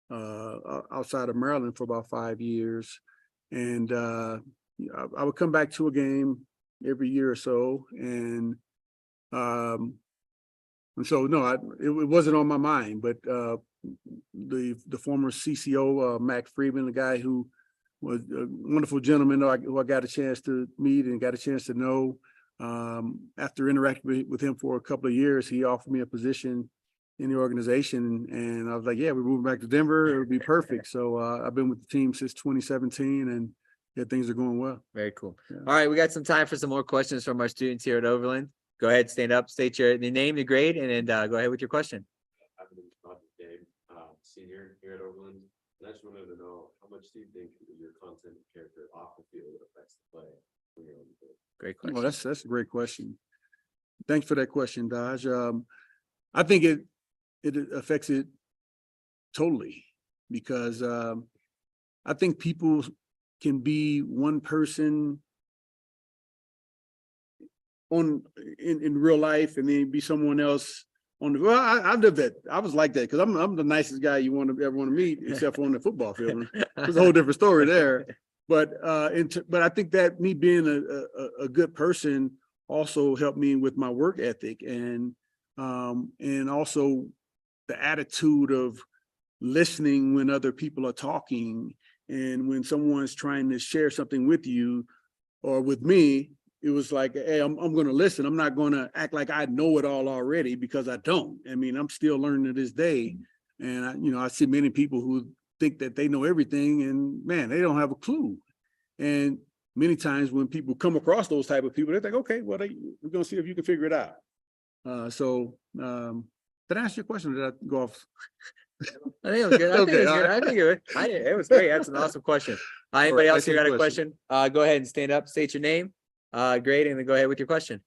outside of Maryland for about 5 years. And I would come back to a game every year or so. And so, no, it wasn't on my mind, but the former CCO, Mac Friedman, the guy who was a wonderful gentleman who I got a chance to meet and got a chance to know. After interacting with him for a couple of years, he offered me a position in the organization, and I was like, yeah, we're moving back to Denver. It would be perfect. So I've been with the team since 2017, and yeah, things are going well. Very cool. Yeah. All right, we got some time for some more questions from our students here at Overland. Go ahead, stand up, state your name, your grade, and then go ahead with your question. Senior here at Overland, and I just wanted to know, how much do you think your content character off the field affects the play when you're on the field? Great question. Well, that's a great question. Thanks for that question, Dodge. I think it affects it totally, because I think people can be one person in real life and then be someone else I lived that. I was like that because I'm the nicest guy you ever want to meet, except for on the football field. There's a whole different story there. But I think that me being a good person also helped me with my work ethic and also the attitude of listening when other people are talking, and when someone's trying to share something with you or with me. It was like, hey, I'm going to listen. I'm not going to act like I know it all already, because I don't. I mean, I'm still learning to this day. And, I see many people who think that they know everything, and man, they don't have a clue. And many times when people come across those type of people, they think, okay, well, we're going to see if you can figure it out. Did I answer your question, or did I go off? I think it was good. I think it was great. That's an awesome question. Anybody else who got a question? Go ahead and stand up, state your name. Great, and then go ahead with your question.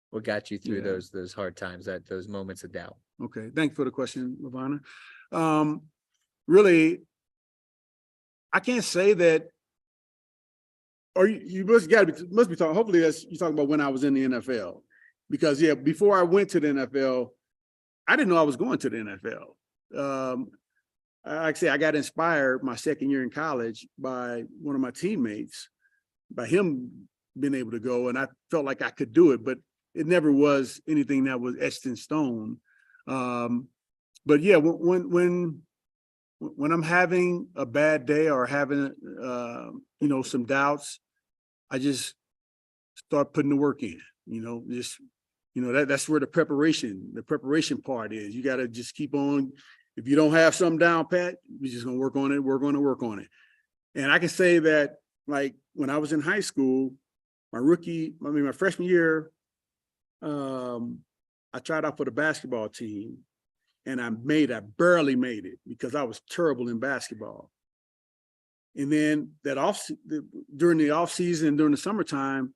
What got you through those hard times, those moments of doubt? Okay, thank you for the question, Lavana. Really, I can't say that. Or you must be talking. Hopefully, you're talking about when I was in the NFL, because before I went to the NFL, I didn't know I was going to the NFL. Like I say, I got inspired my second year in college by one of my teammates by him being able to go, and I felt like I could do it, but it never was anything that was etched in stone. But yeah, when I'm having a bad day or having some doubts, I just start putting the work in. That's where the preparation part is. You got to just keep on. If you don't have something down pat, you're just gonna work on it. We're going to work on it. And I can say that, like, when I was in high school, my freshman year, I tried out for the basketball team, and I barely made it because I was terrible in basketball. And then during the off season, during the summertime,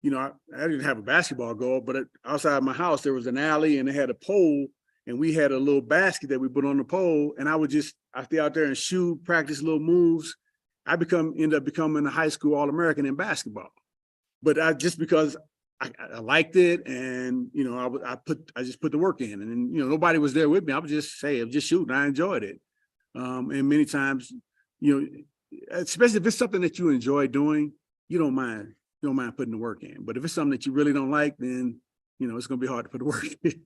I didn't have a basketball goal, but outside my house, there was an alley and it had a pole, and we had a little basket that we put on the pole. And I'd stay out there and shoot, practice little moves. I end up becoming a high school All-American in basketball. But because I liked it, and I just put the work in, and then, nobody was there with me. I was just shooting. I enjoyed it, and many times, especially if it's something that you enjoy doing, you don't mind putting the work in. But if it's something that you really don't like, then it's going to be hard to put the work in.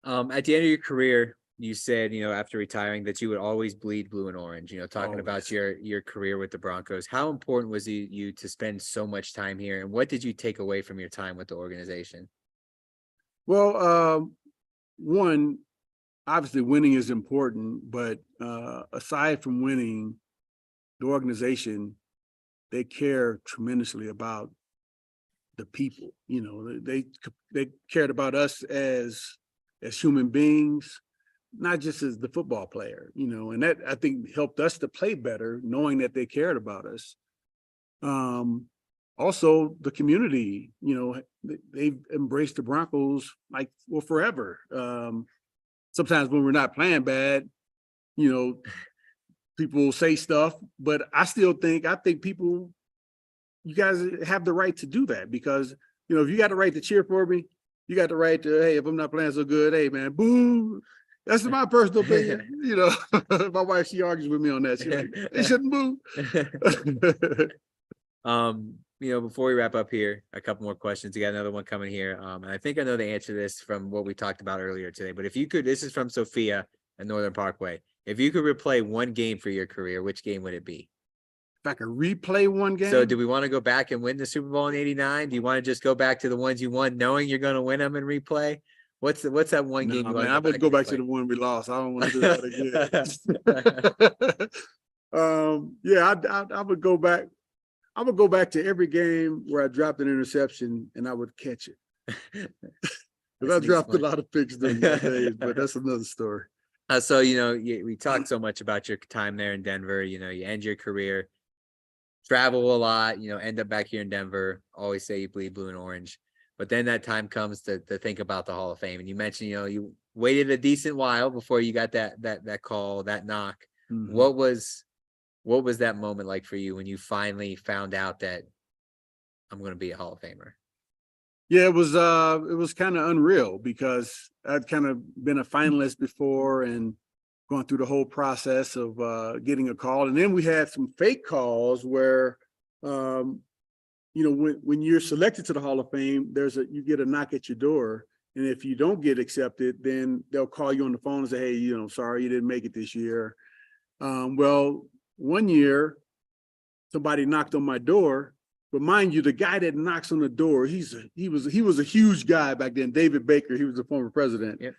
At the end of your career, you said, after retiring, that you would always bleed blue and orange, talking about your career with the Broncos. How important was you to spend so much time here, and what did you take away from your time with the organization? Well, one, obviously winning is important, but aside from winning, the organization, they care tremendously about the people. They cared about us as human beings, not just as the football player, and that, I think, helped us to play better, knowing that they cared about us. Also, the community, they've embraced the Broncos forever. Sometimes when we're not playing bad, people will say stuff, but I think people, you guys have the right to do that, because, if you got the right to cheer for me, you got the right to, hey, if I'm not playing so good, hey man, boo. That's my personal opinion. My wife, she argues with me on that. She's like, they shouldn't boo. Before we wrap up here, a couple more questions. You got another one coming here. And I think I know the answer to this from what we talked about earlier today, but if you could, this is from Sophia at Northern Parkway. If you could replay one game for your career, which game would it be? If I could replay one game? So do we want to go back and win the Super Bowl in '89? Do you want to just go back to the ones you won, knowing you're going to win them, and replay? What's that one game you want? I would go back to the one we lost. I don't want to do that again. I would go back. I would go back to every game where I dropped an interception and I would catch it. Because I dropped a lot of picks during those days, but that's another story. So, we talked so much about your time there in Denver. You end your career, travel a lot, end up back here in Denver, always say you bleed blue and orange. But then that time comes to think about the Hall of Fame. And you mentioned, you waited a decent while before you got that call, that knock. Mm-hmm. What was that moment like for you when you finally found out that I'm going to be a Hall of Famer? Yeah, it was kind of unreal, because I'd kind of been a finalist before and going through the whole process of getting a call. And then we had some fake calls where, when you're selected to the Hall of Fame, you get a knock at your door. And if you don't get accepted, then they'll call you on the phone and say, hey, sorry, you didn't make it this year. Well, one year, somebody knocked on my door. But mind you, the guy that knocks on the door, he was a huge guy back then, David Baker. He was the former president. Yep.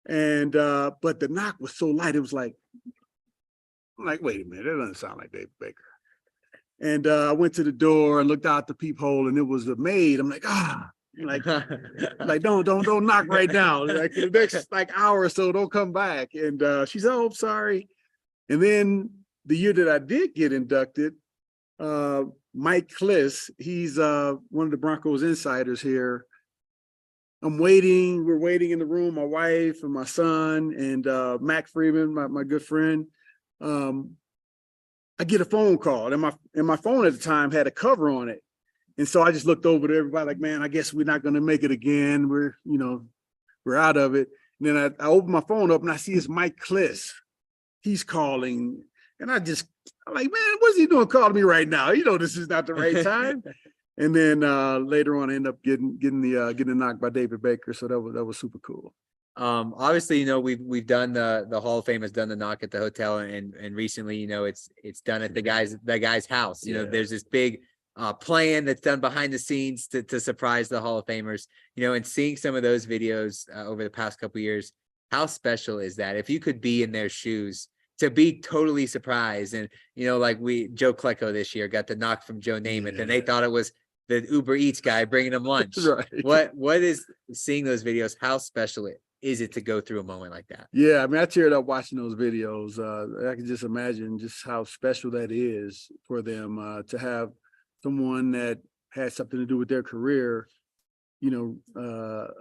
And but the knock was so light, it was like, I'm like, wait a minute, that doesn't sound like David Baker. And I went to the door and looked out the peephole, and it was a maid. I'm like, don't knock right now. Like the next hour or so, don't come back. And she said, oh, I'm sorry. And then the year that I did get inducted, Mike Kliss, he's one of the Broncos insiders here. We're waiting in the room, my wife and my son and Mac Freeman, my good friend. I get a phone call, and my phone at the time had a cover on it. And so I just looked over to everybody like, man, I guess we're not going to make it again. We're out of it. And then I opened my phone up and I see it's Mike Kliss. He's calling. And I'm like, man, what's he doing calling me right now? This is not the right time. And then later on, I end up getting the knock by David Baker. So that was super cool. Obviously, we've done the Hall of Fame has done the knock at the hotel, and recently, it's done at the guy's house. There's this big plan that's done behind the scenes to surprise the Hall of Famers. And seeing some of those videos over the past couple of years, how special is that? If you could be in their shoes, to be totally surprised, and like Joe Klecko this year got the knock from Joe Namath, and they thought it was the Uber Eats guy bringing them lunch. Right. What is seeing those videos? How special is it to go through a moment like that? Yeah, I mean, I teared up watching those videos. I can just imagine just how special that is for them to have someone that had something to do with their career,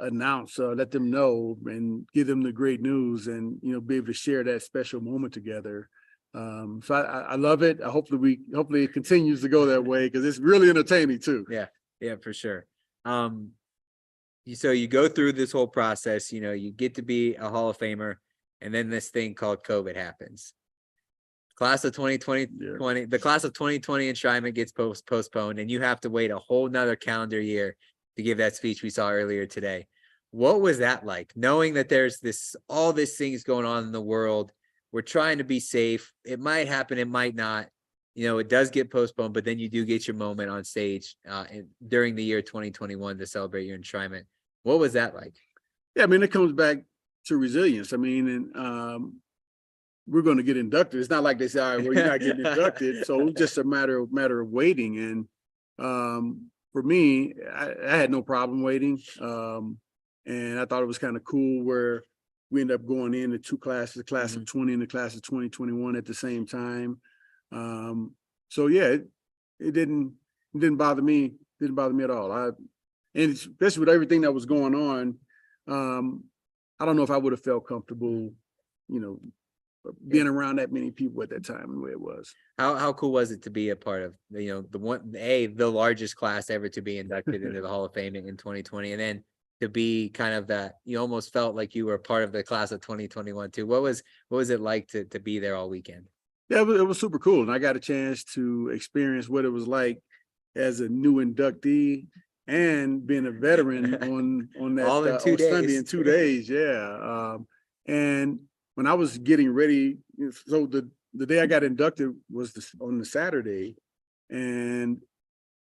announce, let them know, and give them the great news, and be able to share that special moment together. So I love it. Hopefully it continues to go that way, because it's really entertaining too. Yeah, for sure. So you go through this whole process, you get to be a Hall of Famer, and then this thing called COVID happens. Class of 2020, the class of 2020 enshrinement gets postponed, and you have to wait a whole nother calendar year to give that speech we saw earlier today. What was that like, knowing that there's all these things going on in the world? We're trying to be safe. It might happen, it might not. It does get postponed, but then you do get your moment on stage during the year 2021 to celebrate your enshrinement. What was that like? Yeah, I mean, it comes back to resilience. I mean, and we're going to get inducted. It's not like they say, all right, well, you're not getting inducted. So it's just a matter of waiting. And for me, I had no problem waiting. And I thought it was kind of cool where we ended up going in the two classes, the class of 20 and the class of 2021 at the same time. So yeah, it didn't bother me. Didn't bother me at all. And especially with everything that was going on, I don't know if I would have felt comfortable, being around that many people at that time, the way it was. How cool was it to be a part of, the largest class ever to be inducted into the Hall of Fame in 2020, and then to be kind of that, you almost felt like you were part of the class of 2021 too. What was it like to be there all weekend? Yeah, it was super cool, and I got a chance to experience what it was like as a new inductee and being a veteran on that all in 2 on days. Sunday in 2 days. Yeah, and when I was getting ready, so the day I got inducted was on the Saturday, and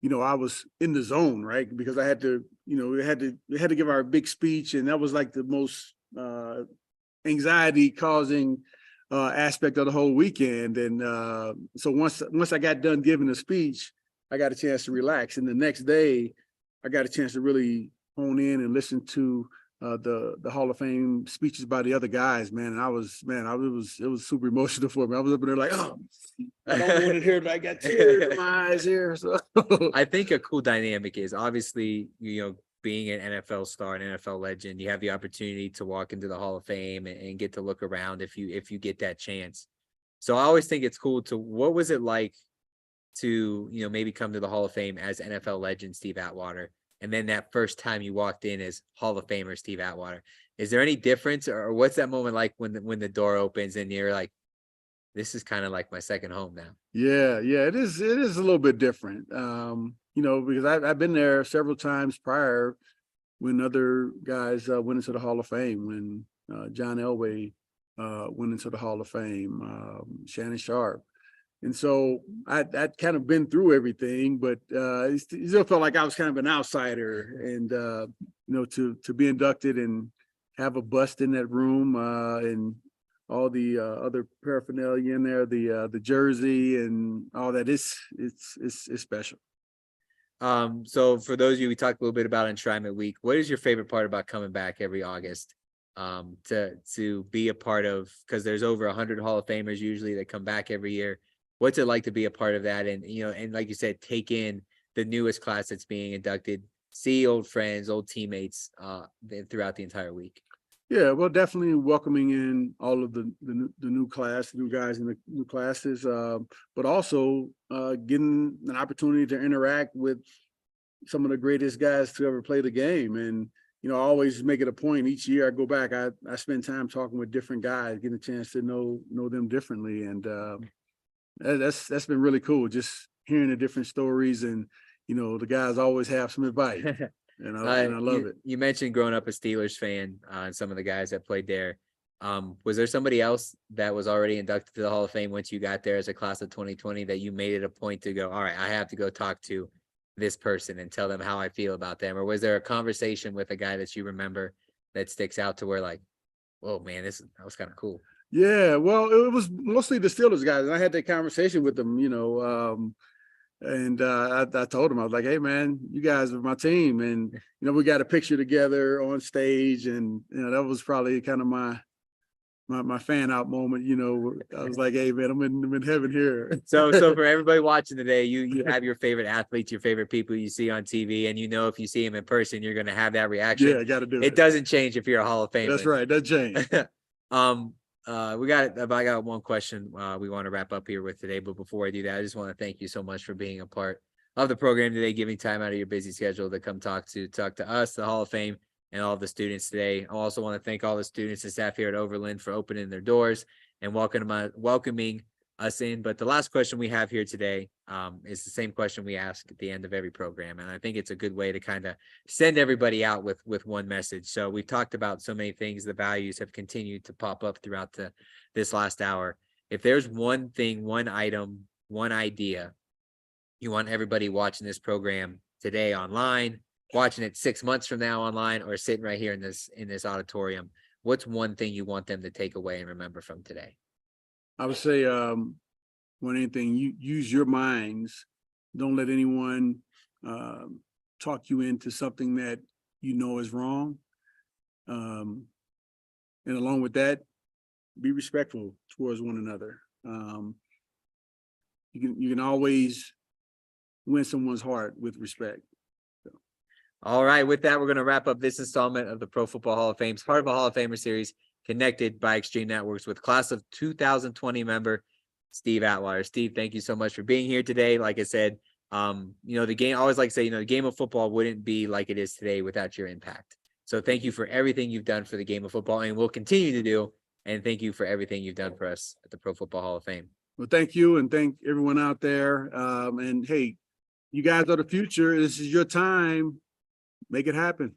I was in the zone, right? Because I had to, we had to give our big speech, and that was like the most anxiety causing aspect of the whole weekend. And so once I got done giving the speech, I got a chance to relax. And the next day, I got a chance to really hone in and listen to the Hall of Fame speeches by the other guys, man. And it was super emotional for me. I was up there like, oh, I don't want to hear it, but I got tears in my eyes here. So I think a cool dynamic is obviously, being an NFL star, an NFL legend, you have the opportunity to walk into the Hall of Fame and get to look around if you get that chance. So I always think it's cool what was it like to, maybe come to the Hall of Fame as NFL legend Steve Atwater, and then that first time you walked in as Hall of Famer Steve Atwater? Is there any difference, or what's that moment like when the door opens and you're like, this is kind of like my second home now? Yeah, it is a little bit different. Because I've been there several times prior when other guys went into the Hall of Fame, when John Elway went into the Hall of Fame, Shannon Sharp. And so I'd kind of been through everything, but it still felt like I was kind of an outsider. And, to be inducted and have a bust in that room and all the other paraphernalia in there, the jersey and all that, it's special. So for those of you, we talked a little bit about Enshrinement Week. What is your favorite part about coming back every August to be a part of? Because there's over 100 Hall of Famers usually that come back every year. What's it like to be a part of that? And, and like you said, take in the newest class that's being inducted, see old friends, old teammates throughout the entire week. Yeah, well, definitely welcoming in all of the new class, new guys in the new classes, but also getting an opportunity to interact with some of the greatest guys to ever play the game. And, I always make it a point each year I go back, I spend time talking with different guys, getting a chance to know them differently. And That's been really cool. Just hearing the different stories, and the guys always have some advice, and I love it. You mentioned growing up a Steelers fan, and some of the guys that played there. Was there somebody else that was already inducted to the Hall of Fame once you got there as a class of 2020 that you made it a point to go, all right, I have to go talk to this person and tell them how I feel about them? Or was there a conversation with a guy that you remember that sticks out to where like, whoa, man, that was kind of cool? Yeah, well, it was mostly the Steelers guys, and I had that conversation with them, and I told him, I was like, hey, man, you guys are my team, and we got a picture together on stage, and that was probably kind of my fan out moment. I was like, hey, man, I'm in heaven here. So for everybody watching today, you have your favorite athletes, your favorite people you see on TV, and if you see them in person, you're going to have that reaction. Yeah, I got to do it. It doesn't change if you're a Hall of Famer. That's right, that changed. I got one question we want to wrap up here with today, but before I do that, I just want to thank you so much for being a part of the program today, giving time out of your busy schedule to come talk to us, the Hall of Fame, and all the students today. I also want to thank all the students and staff here at Overland for opening their doors and welcoming us in. But the last question we have here today is the same question we ask at the end of every program, and I think it's a good way to kind of send everybody out with one message. So we've talked about so many things. The values have continued to pop up throughout this last hour. If there's one thing, one item, one idea you want everybody watching this program today online, watching it 6 months from now online, or sitting right here in this auditorium, what's one thing you want them to take away and remember from today? I would say, when anything, you use your minds. Don't let anyone talk you into something that is wrong. And along with that, be respectful towards one another. You can always win someone's heart with respect. All right, with that, we're going to wrap up this installment of the Pro Football Hall of Fame's Heart of a Hall of Famer series, connected by Extreme Networks, with class of 2020 member Steve Atwater. Steve, thank you so much for being here today. Like I said, the game, I always like to say, the game of football wouldn't be like it is today without your impact. So thank you for everything you've done for the game of football and will continue to do. And thank you for everything you've done for us at the Pro Football Hall of Fame. Well, thank you, and thank everyone out there. And hey, you guys are the future. This is your time. Make it happen.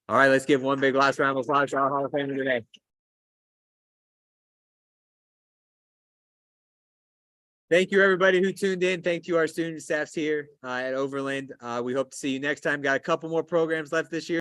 All right, let's give one big last round of applause to our Hall of Famer today. Thank you, everybody who tuned in. Thank you, our student staffs here at Overland. We hope to see you next time. Got a couple more programs left this year.